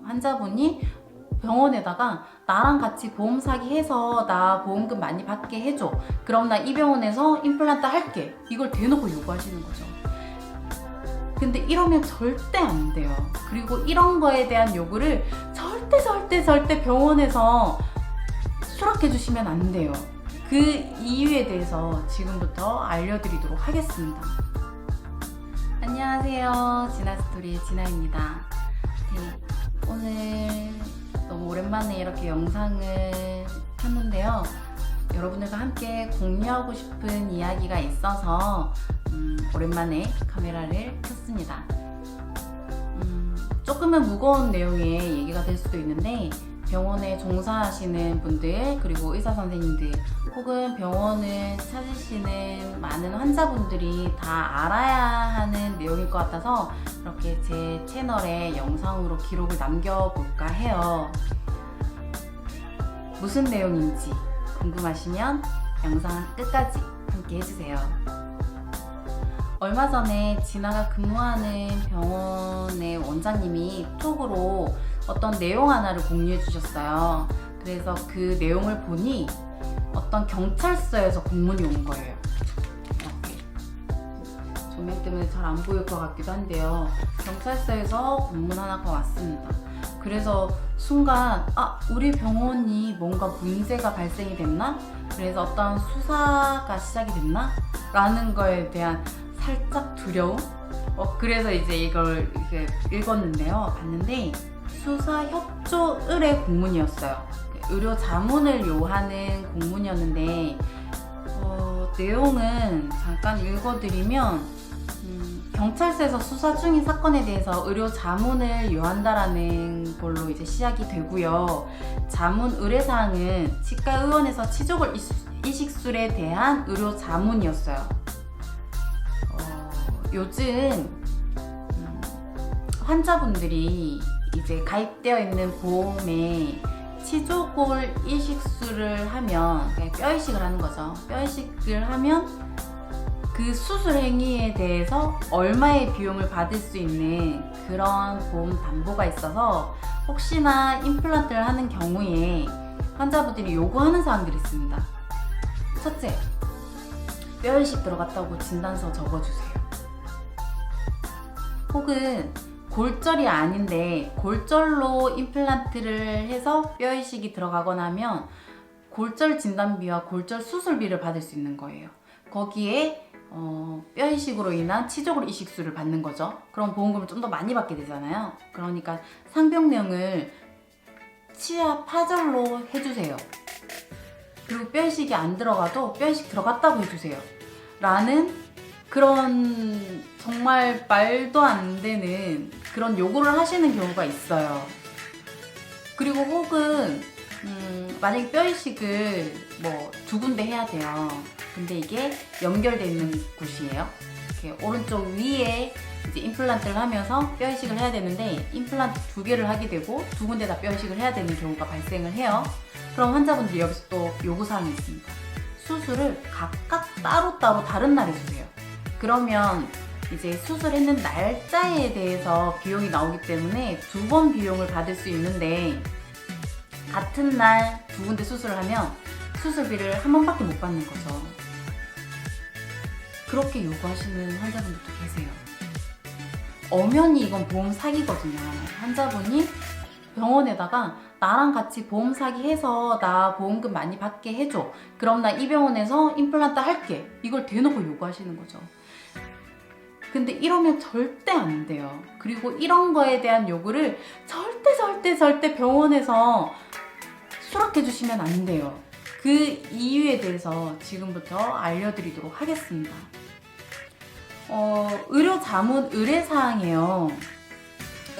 환자분이 병원에다가 나랑 같이 보험 사기 해서 나 보험금 많이 받게 해줘. 그럼 나 이 병원에서 임플란트 할게. 이걸 대놓고 요구하시는 거죠. 근데 이러면 절대 안 돼요. 그리고 이런 거에 대한 요구를 절대 병원에서 수락해 주시면 안 돼요. 그 이유에 대해서 지금부터 알려드리도록 하겠습니다. 안녕하세요. 진아스토리의 진아입니다. 네, 오늘 너무 오랜만에 이렇게 영상을 켰는데요. 여러분들과 함께 공유하고 싶은 이야기가 있어서 오랜만에 카메라를 켰습니다. 조금은 무거운 내용의 얘기가 될 수도 있는데 병원에 종사하시는 분들 그리고 의사 선생님들 혹은 병원을 찾으시는 많은 환자분들이 다 알아야 하는 내용일 것 같아서 이렇게 제 채널에 영상으로 기록을 남겨볼까 해요. 무슨 내용인지 궁금하시면 영상 끝까지 함께 해주세요. 얼마 전에 진아가 근무하는 병원의 원장님이 톡으로 어떤 내용 하나를 공유해 주셨어요. 그래서 그 내용을 보니 어떤 경찰서에서 공문이 온 거예요. 이렇게 조명 때문에 잘 안 보일 것 같기도 한데요. 경찰서에서 공문 하나가 왔습니다. 그래서 순간 우리 병원이 뭔가 문제가 발생이 됐나? 그래서 어떤 수사가 시작이 됐나? 라는 거에 대한 살짝 두려움? 그래서 이제 이걸 읽었는데요. 봤는데 수사 협조 의뢰 공문이었어요. 의료 자문을 요하는 공문이었는데 내용은 잠깐 읽어드리면 경찰서에서 수사 중인 사건에 대해서 의료 자문을 요한다라는 걸로 이제 시작이 되고요. 자문 의뢰사항은 치과의원에서 치조골 이식술에 대한 의료 자문이었어요. 요즘 환자분들이 이제 가입되어 있는 보험에 치조골 이식술을 하면 뼈 이식을 하는 거죠. 뼈 이식을 하면 그 수술 행위에 대해서 얼마의 비용을 받을 수 있는 그런 보험 담보가 있어서 혹시나 임플란트를 하는 경우에 환자분들이 요구하는 사항들이 있습니다. 첫째, 뼈 이식 들어갔다고 진단서 적어주세요. 혹은 골절이 아닌데 골절로 임플란트를 해서 뼈 이식이 들어가거나 하면 골절 진단비와 골절 수술비를 받을 수 있는 거예요. 거기에 뼈 이식으로 인한 치조골 이식술을 받는 거죠. 그럼 보험금을 좀 더 많이 받게 되잖아요. 그러니까 상병령을 치아 파절로 해주세요. 그리고 뼈 이식이 안 들어가도 뼈 이식 들어갔다고 해주세요. 라는 그런 정말 말도 안 되는 그런 요구를 하시는 경우가 있어요. 그리고 혹은 만약에 뼈 이식을 뭐 2군데 해야 돼요. 근데 이게 연결되어 있는 곳이에요. 이렇게 오른쪽 위에 이제 임플란트를 하면서 뼈 이식을 해야 되는데 임플란트 2개를 하게 되고 2군데 다 뼈 이식을 해야 되는 경우가 발생을 해요. 그럼 환자분들이 여기서 또 요구사항이 있습니다. 수술을 각각 따로따로 다른 날 해주세요. 그러면 이제 수술했는 날짜에 대해서 비용이 나오기 때문에 2번 비용을 받을 수 있는데 같은 날 2군데 수술을 하면 수술비를 한 번밖에 못 받는 거죠. 그렇게 요구하시는 환자분들도 계세요. 엄연히 이건 보험 사기거든요. 환자분이 병원에다가 나랑 같이 보험 사기 해서 나 보험금 많이 받게 해줘. 그럼 나 이 병원에서 임플란트 할게. 이걸 대놓고 요구하시는 거죠. 근데 이러면 절대 안 돼요. 그리고 이런 거에 대한 요구를 절대 병원에서 수락해 주시면 안 돼요. 그 이유에 대해서 지금부터 알려드리도록 하겠습니다. 의료 자문 의뢰사항이에요.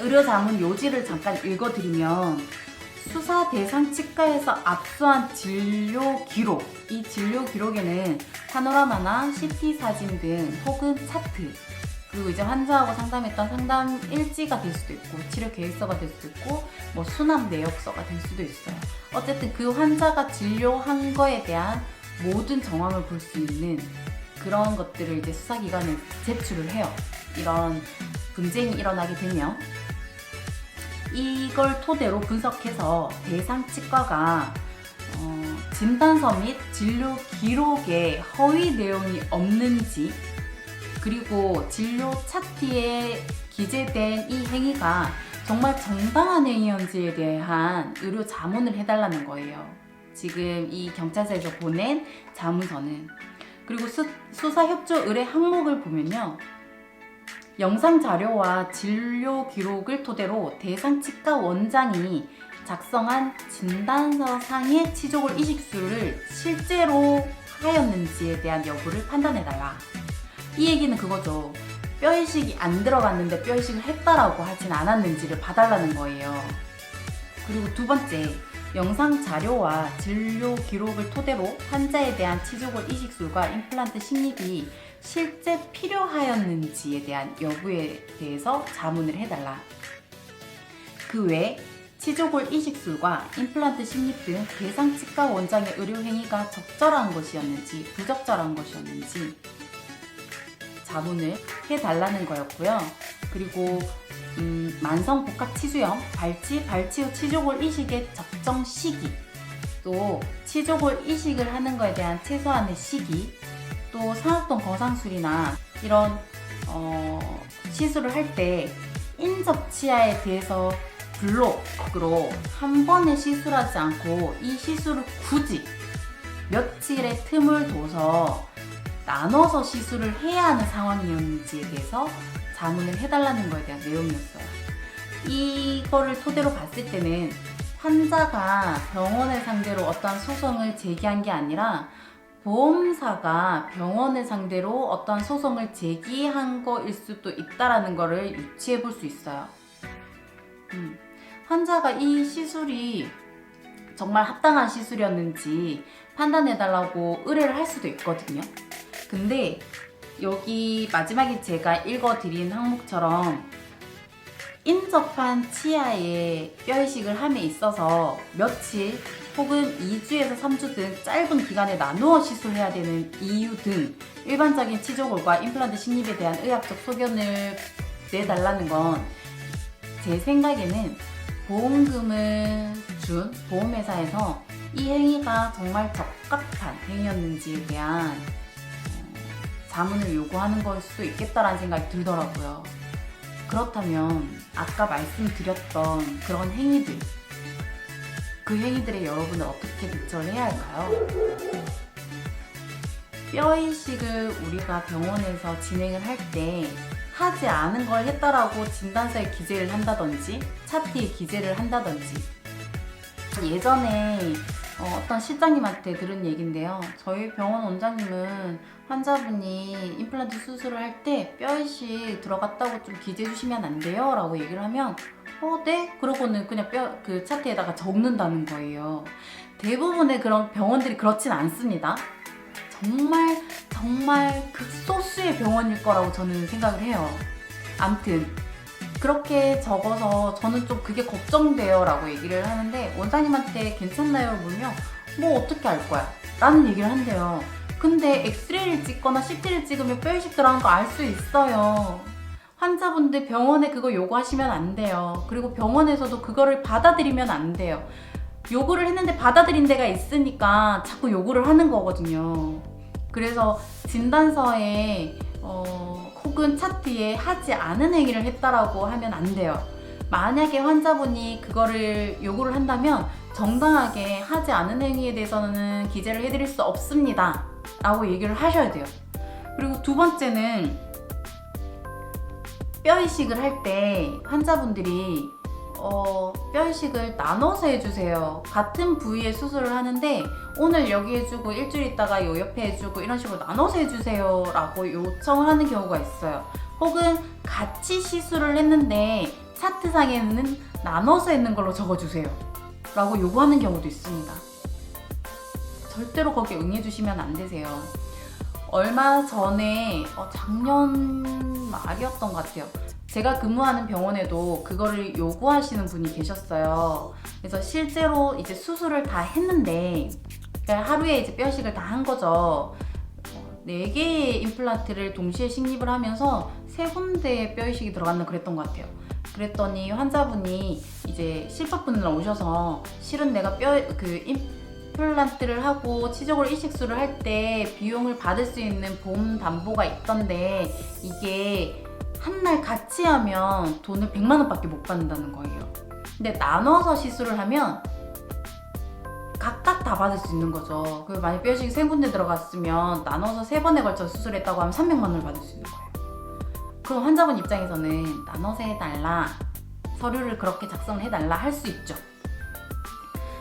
의료 자문 요지를 잠깐 읽어드리면 수사 대상 치과에서 압수한 진료 기록, 이 진료 기록에는 파노라마나 CT 사진 등 혹은 차트, 그리고 이제 환자하고 상담했던 상담 일지가 될 수도 있고 치료 계획서가 될 수도 있고 뭐 수납 내역서가 될 수도 있어요. 어쨌든 그 환자가 진료한 거에 대한 모든 정황을 볼 수 있는 그런 것들을 이제 수사기관에 제출을 해요. 이런 분쟁이 일어나게 되면. 이걸 토대로 분석해서 대상 치과가 진단서 및 진료 기록에 허위 내용이 없는지, 그리고 진료 차트에 기재된 이 행위가 정말 정당한 행위인지에 대한 의료 자문을 해달라는 거예요. 지금 이 경찰서에서 보낸 자문서는. 그리고 수사 협조 의뢰 항목을 보면요, 영상 자료와 진료 기록을 토대로 대상 치과 원장이 작성한 진단서 상의 치조골 이식술을 실제로 하였는지에 대한 여부를 판단해달라. 이 얘기는 그거죠. 뼈이식이 안 들어갔는데 뼈이식을 했다라고 하진 않았는지를 봐달라는 거예요. 그리고 두 번째, 영상 자료와 진료 기록을 토대로 환자에 대한 치조골 이식술과 임플란트 식립이 실제 필요하였는지에 대한 여부에 대해서 자문을 해달라. 그 외 치조골 이식술과 임플란트 식립 등 대상 치과 원장의 의료 행위가 적절한 것이었는지 부적절한 것이었는지 자문을 해달라는 거였고요. 그리고 만성 복합 치주염, 발치 후 치조골 이식의 적정 시기, 또 치조골 이식을 하는 것에 대한 최소한의 시기, 또 상악동 거상술이나 이런 시술을 할 때 인접 치아에 대해서 블록으로 한 번에 시술하지 않고 이 시술을 굳이 며칠의 틈을 둬서 나눠서 시술을 해야 하는 상황이었는지에 대해서 자문을 해달라는 거에 대한 내용이었어요. 이거를 토대로 봤을 때는 환자가 병원을 상대로 어떠한 소송을 제기한 게 아니라 보험사가 병원을 상대로 어떠한 소송을 제기한 거일 수도 있다라는 거를 유추해 볼 수 있어요. 환자가 이 시술이 정말 합당한 시술이었는지 판단해달라고 의뢰를 할 수도 있거든요. 근데 여기 마지막에 제가 읽어드린 항목처럼 인접한 치아에 뼈이식을 함에 있어서 며칠 혹은 2주에서 3주 등 짧은 기간에 나누어 시술해야 되는 이유 등 일반적인 치조골과 임플란트 식립에 대한 의학적 소견을 내달라는 건 제 생각에는 보험금을 준 보험회사에서 이 행위가 정말 적합한 행위였는지에 대한 자문을 요구하는 걸 수도 있겠다라는 생각이 들더라고요. 그렇다면 아까 말씀드렸던 그런 행위들, 그 행위들에 여러분은 어떻게 대처를 해야 할까요? 뼈이식을 우리가 병원에서 진행을 할 때 하지 않은 걸 했다라고 진단서에 기재를 한다든지 차트에 기재를 한다든지, 예전에 어떤 실장님한테 들은 얘긴데요. 저희 병원 원장님은 환자분이 임플란트 수술을 할 때 뼈이식 들어갔다고 좀 기재해 주시면 안 돼요? 라고 얘기를 하면 네? 그러고는 그냥 그 차트에다가 적는다는 거예요. 대부분의 그런 병원들이 그렇진 않습니다. 정말 극소수의 병원일 거라고 저는 생각을 해요. 암튼 그렇게 적어서 저는 좀 그게 걱정돼요 라고 얘기를 하는데, 원장님한테 괜찮나요? 물으면 뭐 어떻게 알 거야? 라는 얘기를 한대요. 근데 엑스레이를 찍거나 CT를 찍으면 뼈이식 들어간 거 알 수 있어요. 환자분들 병원에 그거 요구하시면 안 돼요. 그리고 병원에서도 그거를 받아들이면 안 돼요. 요구를 했는데 받아들인 데가 있으니까 자꾸 요구를 하는 거거든요. 그래서 진단서에 혹은 차트에 하지 않은 행위를 했다라고 하면 안 돼요. 만약에 환자분이 그거를 요구를 한다면 정당하게 하지 않은 행위에 대해서는 기재를 해드릴 수 없습니다 라고 얘기를 하셔야 돼요. 그리고 두 번째는 뼈이식을 할 때 환자분들이 뼈이식을 나눠서 해주세요. 같은 부위에 수술을 하는데 오늘 여기 해주고 일주일 있다가 요 옆에 해주고 이런 식으로 나눠서 해주세요 라고 요청을 하는 경우가 있어요. 혹은 같이 시술을 했는데 차트상에는 나눠서 했는 걸로 적어주세요 라고 요구하는 경우도 있습니다. 절대로 거기에 응해주시면 안 되세요. 얼마 전에 작년 말이었던 것 같아요. 제가 근무하는 병원에도 그거를 요구하시는 분이 계셨어요. 그래서 실제로 이제 수술을 다 했는데, 그러니까 하루에 이제 뼈이식을 다 한 거죠. 4개의 임플란트를 동시에 식립을 하면서 3군데에 뼈 이식이 들어갔나 그랬던 것 같아요. 그랬더니 환자분이 이제 실밥분을 오셔서 실은 내가 임플란트를 하고 치적으로 이식술을 할 때 비용을 받을 수 있는 보험 담보가 있던데 이게 한 날 같이 하면 돈을 100만 원밖에 못 받는다는 거예요. 근데 나눠서 시술을 하면 각각 다 받을 수 있는 거죠. 그리고 만약 뼈 이식이 3군데 들어갔으면 나눠서 3번에 걸쳐 수술했다고 하면 300만 원을 받을 수 있는 거예요. 그럼 환자분 입장에서는 나눠서 해달라, 서류를 그렇게 작성을 해달라 할 수 있죠.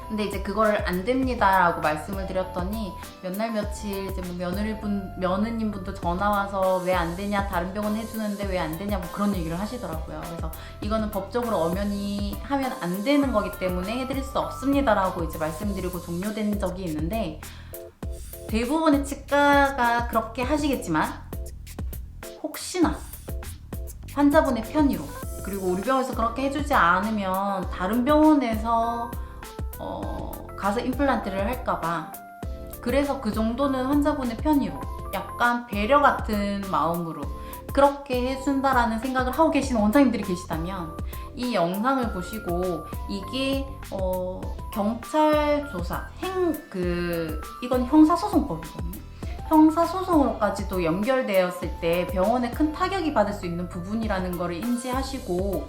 근데 이제 그걸 안 됩니다 라고 말씀을 드렸더니 몇 날 며칠 이제 뭐 며느님분도 전화 와서 왜 안 되냐, 다른 병원 해주는데 왜 안 되냐, 뭐 그런 얘기를 하시더라고요. 그래서 이거는 법적으로 엄연히 하면 안 되는 거기 때문에 해드릴 수 없습니다 라고 이제 말씀드리고 종료된 적이 있는데, 대부분의 치과가 그렇게 하시겠지만 혹시나 환자분의 편의로, 그리고 우리 병원에서 그렇게 해주지 않으면 다른 병원에서 가서 임플란트를 할까봐, 그래서 그 정도는 환자분의 편의로 약간 배려 같은 마음으로 그렇게 해준다라는 생각을 하고 계시는 원장님들이 계시다면 이 영상을 보시고 이게 경찰 조사, 이건 형사소송법이거든요. 형사소송으로까지도 연결되었을 때 병원에 큰 타격이 받을 수 있는 부분이라는 거를 인지하시고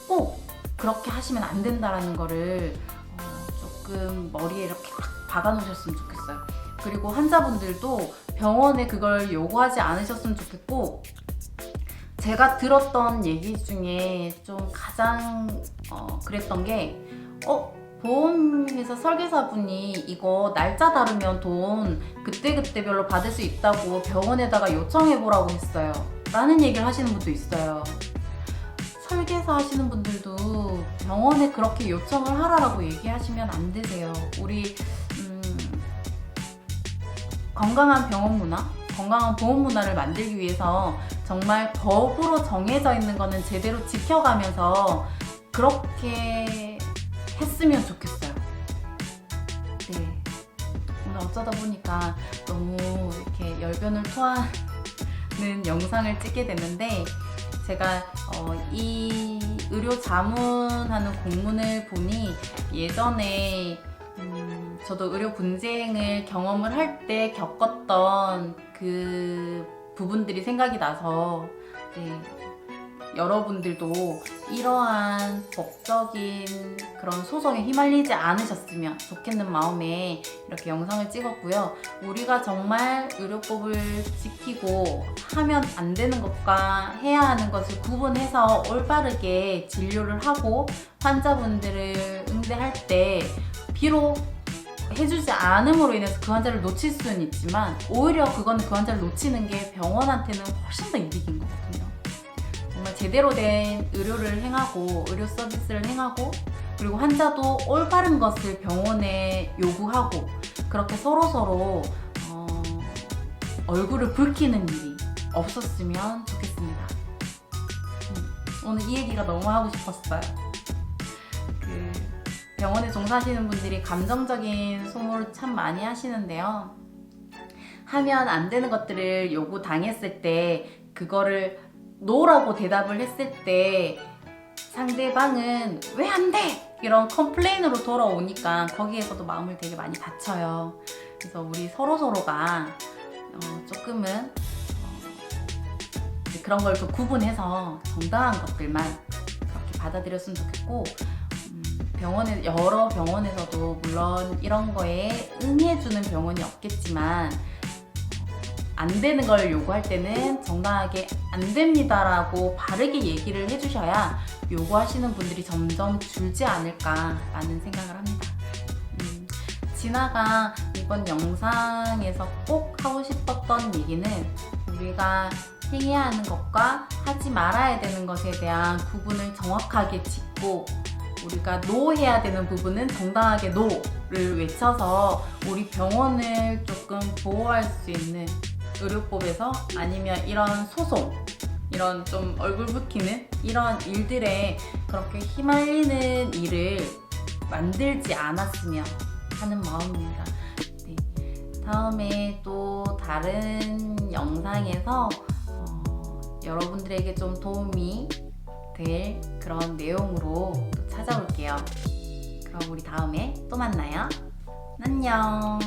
꼭 그렇게 하시면 안 된다라는 거를 조금 머리에 이렇게 딱 박아놓으셨으면 좋겠어요. 그리고 환자분들도 병원에 그걸 요구하지 않으셨으면 좋겠고, 제가 들었던 얘기 중에 좀 가장 그랬던 게 보험회사 설계사분이 이거 날짜 다르면 돈 그때그때별로 받을 수 있다고 병원에다가 요청해보라고 했어요 라는 얘기를 하시는 분도 있어요. 설계사 하시는 분들도 병원에 그렇게 요청을 하라고 얘기하시면 안 되세요. 우리 건강한 병원 문화, 건강한 보험 문화를 만들기 위해서 정말 법으로 정해져 있는 거는 제대로 지켜가면서 그렇게 했으면 좋겠어요. 네, 오늘 어쩌다 보니까 너무 이렇게 열변을 토하는 영상을 찍게 됐는데, 제가 이 의료 자문하는 공문을 보니 예전에 저도 의료 분쟁을 경험을 할 때 겪었던 그 부분들이 생각이 나서, 네, 여러분들도 이러한 법적인 그런 소송에 휘말리지 않으셨으면 좋겠는 마음에 이렇게 영상을 찍었고요. 우리가 정말 의료법을 지키고 하면 안 되는 것과 해야 하는 것을 구분해서 올바르게 진료를 하고 환자분들을 응대할 때, 비록 해주지 않음으로 인해서 그 환자를 놓칠 수는 있지만 오히려 그거는 그 환자를 놓치는 게 병원한테는 훨씬 더 이득인 거거든요. 정말 제대로 된 의료를 행하고 의료 서비스를 행하고, 그리고 환자도 올바른 것을 병원에 요구하고, 그렇게 서로서로 얼굴을 붉히는 일이 없었으면 좋겠습니다. 오늘 이 얘기가 너무 하고 싶었어요. 병원에 종사하시는 분들이 감정적인 소모를 참 많이 하시는데요. 하면 안 되는 것들을 요구당했을 때 그거를 노라고 대답을 했을 때 상대방은 왜 안 돼? 이런 컴플레인으로 돌아오니까 거기에서도 마음을 되게 많이 다쳐요. 그래서 우리 서로서로가 조금은 그런 걸 좀 구분해서 정당한 것들만 그렇게 받아들였으면 좋겠고, 여러 병원에서도 물론 이런 거에 응해주는 병원이 없겠지만 안 되는 걸 요구할 때는 정당하게 안 됩니다라고 바르게 얘기를 해주셔야 요구하시는 분들이 점점 줄지 않을까라는 생각을 합니다. 진아가 이번 영상에서 꼭 하고 싶었던 얘기는 우리가 행해야 하는 것과 하지 말아야 되는 것에 대한 구분을 정확하게 짓고, 우리가 노 해야 되는 부분은 정당하게 노를 외쳐서 우리 병원을 조금 보호할 수 있는 의료법에서, 아니면 이런 소송, 이런 좀 얼굴 붉히는 이런 일들에 그렇게 휘말리는 일을 만들지 않았으면 하는 마음입니다. 네. 다음에 또 다른 영상에서 여러분들에게 좀 도움이 될 그런 내용으로 또 찾아올게요. 그럼 우리 다음에 또 만나요. 안녕.